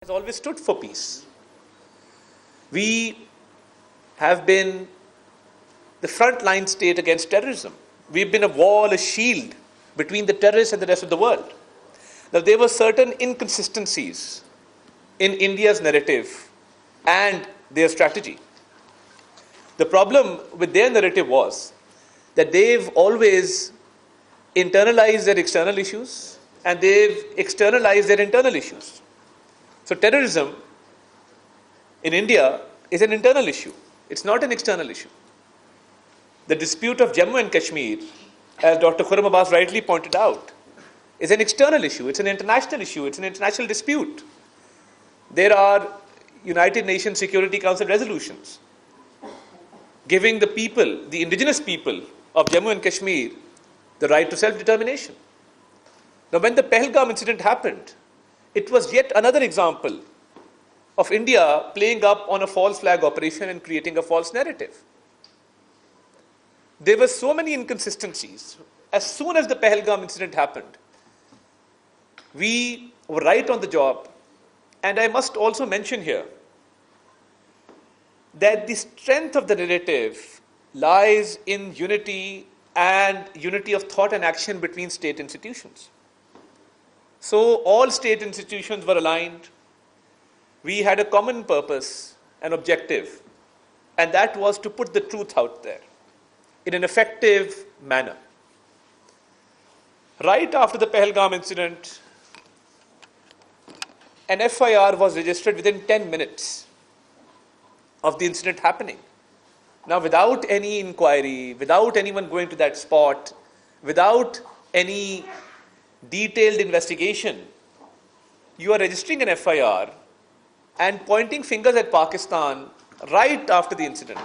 has always stood for peace. We have been the frontline state against terrorism. We've been a wall, a shield between the terrorists and the rest of the world. Now, there were certain inconsistencies in India's narrative and their strategy. The problem with their narrative was that they've always internalized their external issues and they've externalized their internal issues. So terrorism in India is an internal issue. It's not an external issue. The dispute of Jammu and Kashmir, as Dr. Khurram Abbas rightly pointed out, is an external issue. It's an international issue. It's an international dispute. There are United Nations Security Council resolutions giving the people, the indigenous people of Jammu and Kashmir, the right to self-determination. Now, when the Pahalgam incident happened, it was yet another example of India playing up on a false flag operation and creating a false narrative. There were so many inconsistencies. As soon as the Pahalgam incident happened, we were right on the job. And I must also mention here that the strength of the narrative lies in unity and unity of thought and action between state institutions. So all state institutions were aligned. We had a common purpose, an objective, and that was to put the truth out there in an effective manner. Right after the Pahalgam incident, an FIR was registered within 10 minutes of the incident happening. Now, without any inquiry, without anyone going to that spot, without any detailed investigation, you are registering an FIR and pointing fingers at Pakistan right after the incident.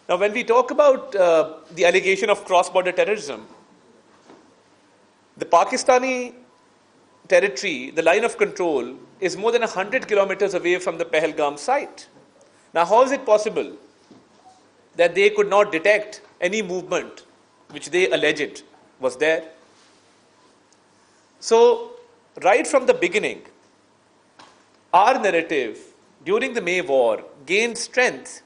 Now, when we talk about the allegation of cross-border terrorism, the Pakistani territory, the line of control, is more than 100 kilometers away from the Pahalgam site. Now, how is it possible that they could not detect any movement which they alleged was there? So, right from the beginning, our narrative during the May War gained strength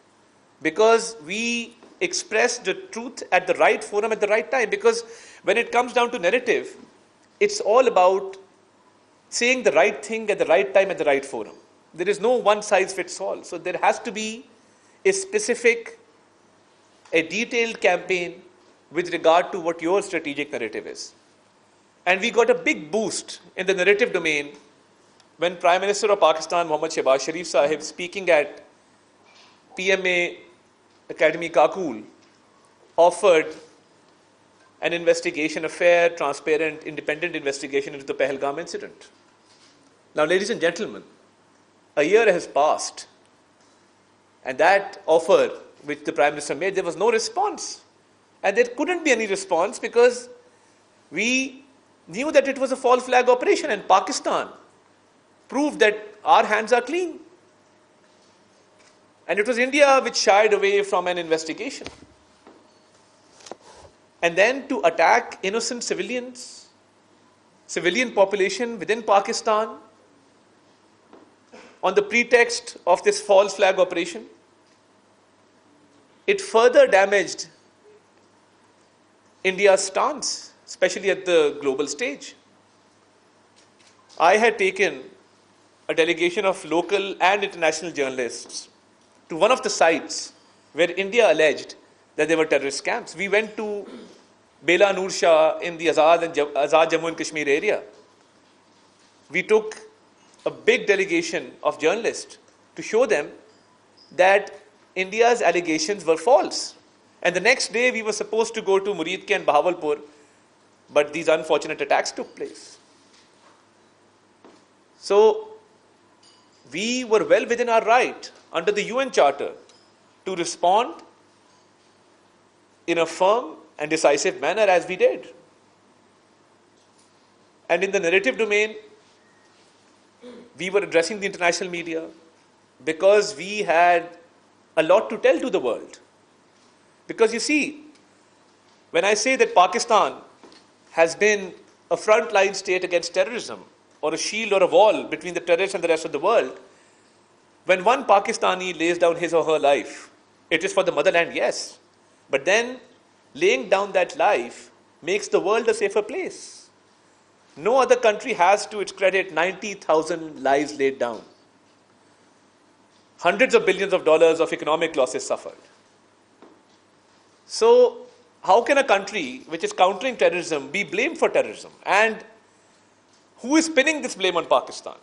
because we expressed the truth at the right forum at the right time. Because when it comes down to narrative, it's all about saying the right thing at the right time at the right forum. There is no one size fits all. So there has to be a specific, a detailed campaign with regard to what your strategic narrative is. And we got a big boost in the narrative domain when Prime Minister of Pakistan, Mohammad Shehbaz Sharif Sahib, speaking at PMA Academy Kakul, offered an investigation, a fair, transparent, independent investigation into the Pahalgam incident. Now, ladies and gentlemen, a year has passed, and that offer which the Prime Minister made, there was no response. And there couldn't be any response because we knew that it was a false flag operation, and Pakistan proved that our hands are clean. And it was India which shied away from an investigation. And then to attack innocent civilians, civilian population within Pakistan on the pretext of this false flag operation, it further damaged India's stance, especially at the global stage. I had taken a delegation of local and international journalists to one of the sites where India alleged that there were terrorist camps. We went to Bela Noor Shah in the Azad Jammu and Kashmir area. We took a big delegation of journalists to show them that India's allegations were false. And the next day we were supposed to go to Muridke and Bahawalpur, but these unfortunate attacks took place. So we were well within our right under the UN Charter to respond in a firm and decisive manner as we did. And in the narrative domain, we were addressing the international media because we had a lot to tell to the world. Because you see, when I say that Pakistan has been a frontline state against terrorism, or a shield or a wall between the terrorists and the rest of the world. When one Pakistani lays down his or her life, it is for the motherland, yes. But then laying down that life makes the world a safer place. No other country has to its credit 90,000 lives laid down. Hundreds of billions of dollars of economic losses suffered. So, how can a country which is countering terrorism be blamed for terrorism? And who is pinning this blame on Pakistan?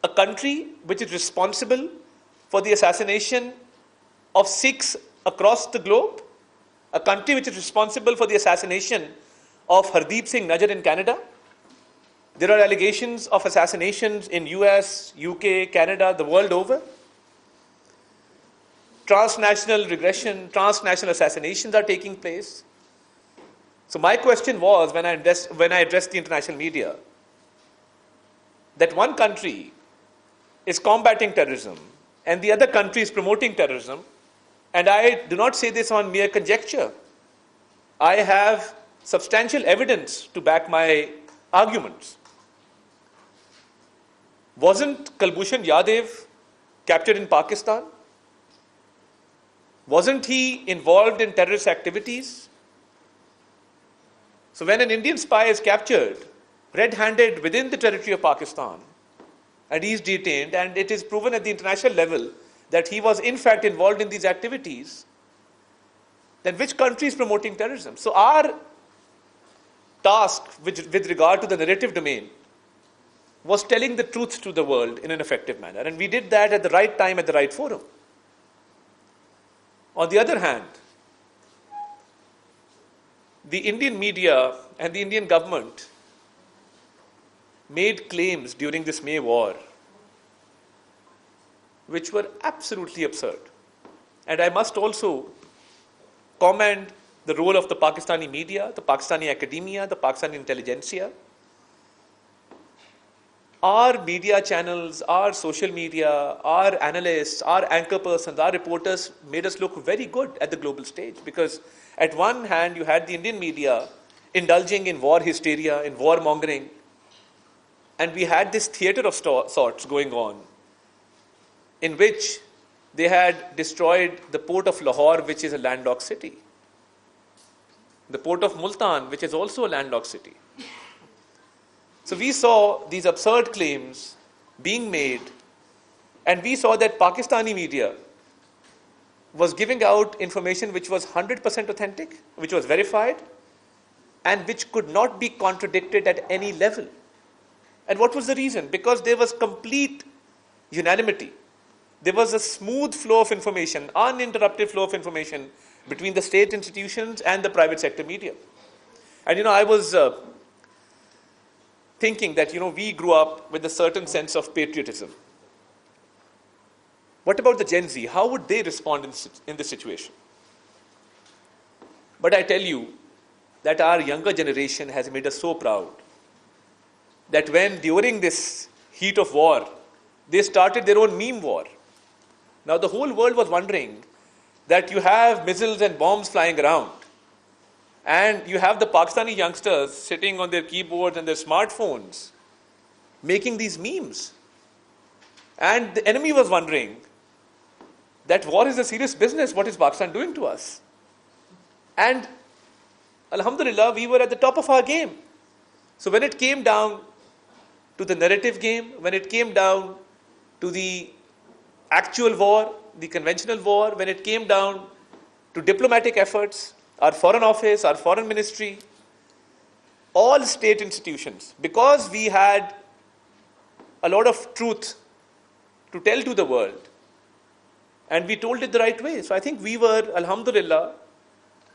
A country which is responsible for the assassination of Sikhs across the globe? A country which is responsible for the assassination of Hardeep Singh Najjar in Canada? There are allegations of assassinations in US, UK, Canada, the world over. Transnational regression, transnational assassinations are taking place. So my question was, when I addressed the international media, that one country is combating terrorism and the other country is promoting terrorism, and I do not say this on mere conjecture. I have substantial evidence to back my arguments. Wasn't Kulbhushan Jadhav captured in Pakistan? Wasn't he involved in terrorist activities? So when an Indian spy is captured, red-handed within the territory of Pakistan, and he is detained, and it is proven at the international level that he was in fact involved in these activities, then which country is promoting terrorism? So our task with regard to the narrative domain was telling the truth to the world in an effective manner, and we did that at the right time, at the right forum. On the other hand, the Indian media and the Indian government made claims during this May war which were absolutely absurd. And I must also commend the role of the Pakistani media, the Pakistani academia, the Pakistani intelligentsia. Our media channels, our social media, our analysts, our anchor persons, our reporters made us look very good at the global stage, because at one hand you had the Indian media indulging in war hysteria, in war mongering, and we had this theatre of sorts going on in which they had destroyed the port of Lahore, which is a landlocked city, the port of Multan, which is also a landlocked city. So we saw these absurd claims being made, and we saw that Pakistani media was giving out information which was 100% authentic, which was verified, and which could not be contradicted at any level. And what was the reason? Because there was complete unanimity. There was a smooth flow of information, uninterrupted flow of information between the state institutions and the private sector media. And I was thinking that we grew up with a certain sense of patriotism. What about the Gen Z? How would they respond in this situation? But I tell you that our younger generation has made us so proud that when during this heat of war, they started their own meme war. Now the whole world was wondering that you have missiles and bombs flying around, and you have the Pakistani youngsters sitting on their keyboards and their smartphones making these memes. And the enemy was wondering that war is a serious business. What is Pakistan doing to us? And Alhamdulillah, we were at the top of our game. So when it came down to the narrative game, when it came down to the actual war, the conventional war, when it came down to diplomatic efforts, our foreign office, our foreign ministry, all state institutions, because we had a lot of truth to tell to the world, and we told it the right way. So I think we were, alhamdulillah,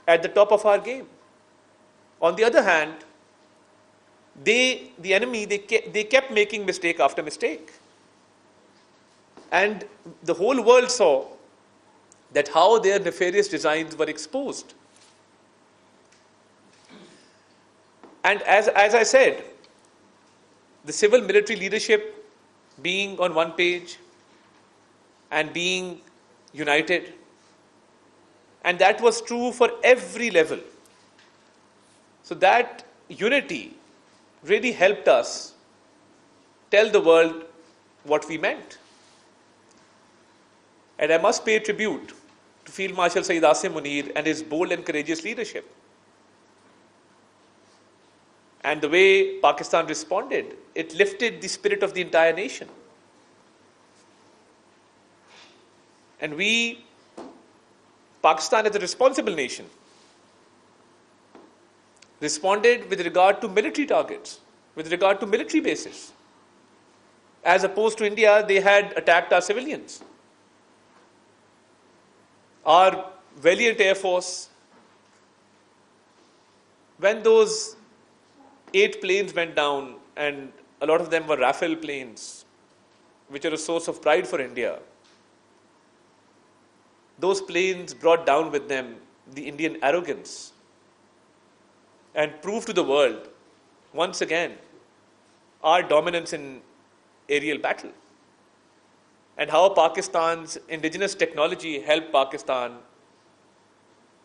at the top of our game. On the other hand, the enemy, they kept making mistake after mistake. And the whole world saw that how their nefarious designs were exposed. And as I said, the civil military leadership being on one page and being united, and that was true for every level. So that unity really helped us tell the world what we meant. And I must pay tribute to Field Marshal Saeed Asim Munir and his bold and courageous leadership. And the way Pakistan responded, it lifted the spirit of the entire nation. And we, Pakistan as a responsible nation, responded with regard to military targets, with regard to military bases. As opposed to India, they had attacked our civilians. Our valiant Air Force, when those 8 planes went down, and a lot of them were Rafale planes, which are a source of pride for India, those planes brought down with them the Indian arrogance and proved to the world, once again, our dominance in aerial battle and how Pakistan's indigenous technology helped Pakistan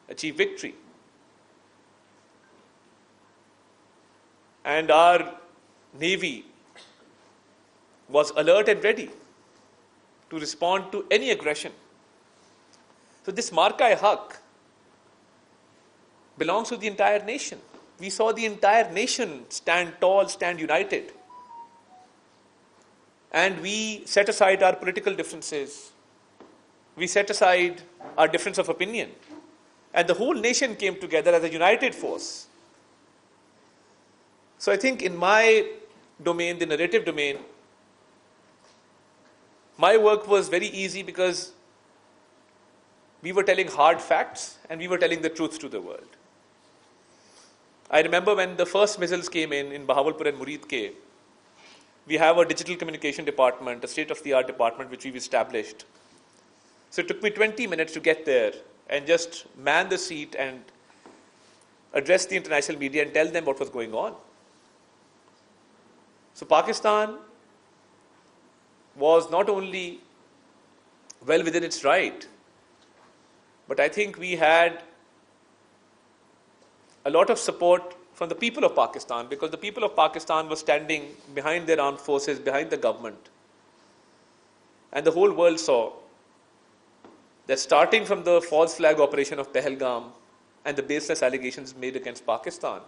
achieve victory. And our Navy was alert and ready to respond to any aggression. So this Marka-e-Haq belongs to the entire nation. We saw the entire nation stand tall, stand united. And we set aside our political differences. We set aside our difference of opinion. And the whole nation came together as a united force. So I think in my domain, the narrative domain, my work was very easy because we were telling hard facts and we were telling the truth to the world. I remember when the first missiles came in Bahawalpur and Murid Ke, we have a digital communication department, a state-of-the-art department which we've established. So it took me 20 minutes to get there and just man the seat and address the international media and tell them what was going on. So Pakistan was not only well within its right, but I think we had a lot of support from the people of Pakistan, because the people of Pakistan were standing behind their armed forces, behind the government. And the whole world saw that starting from the false flag operation of Pahalgam and the baseless allegations made against Pakistan,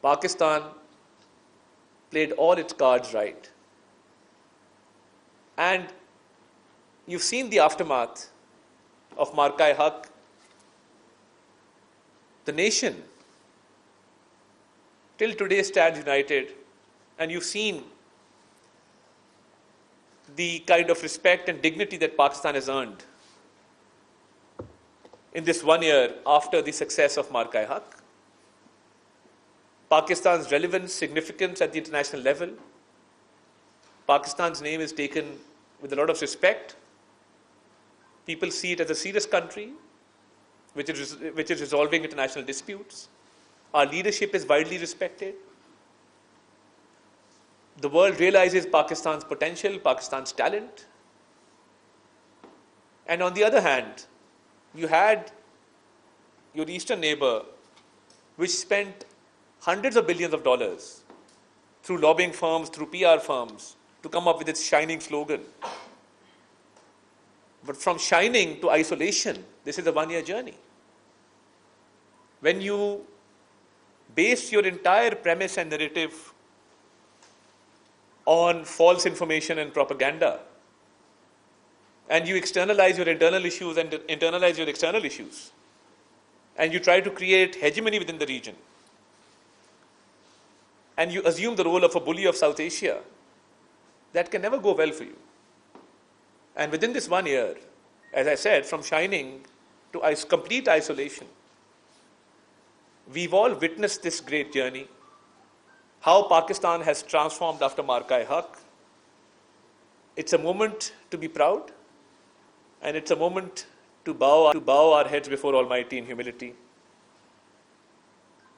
Pakistan played all its cards right. And you've seen the aftermath of Marka-e-Haq. The nation till today stands united, and you've seen the kind of respect and dignity that Pakistan has earned in this 1 year after the success of Marka-e-Haq. Pakistan's relevance, significance at the international level. Pakistan's name is taken with a lot of respect. People see it as a serious country which is resolving international disputes. Our leadership is widely respected. The world realizes Pakistan's potential, Pakistan's talent. And on the other hand, you had your eastern neighbor, which spent hundreds of billions of dollars through lobbying firms, through PR firms, to come up with its shining slogan. But from shining to isolation, this is a 1-year journey. When you base your entire premise and narrative on false information and propaganda, and you externalize your internal issues and internalize your external issues, and you try to create hegemony within the region, and you assume the role of a bully of South Asia, that can never go well for you. And within this 1 year, as I said, from shining to complete isolation, we've all witnessed this great journey, how Pakistan has transformed after Marka-e-Haq. It's a moment to be proud, and it's a moment to bow our heads before Almighty in humility,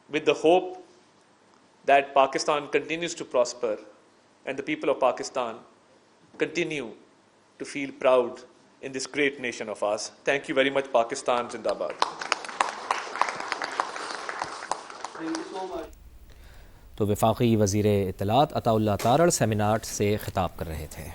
with the hope that Pakistan continues to prosper and the people of Pakistan continue to feel proud in this great nation of ours. Thank you very much. Pakistan Zindabad. Thank you so much. तो वफाकी वज़ीर इत्तलात अता Tarar seminar से खिताब कर रहे थे।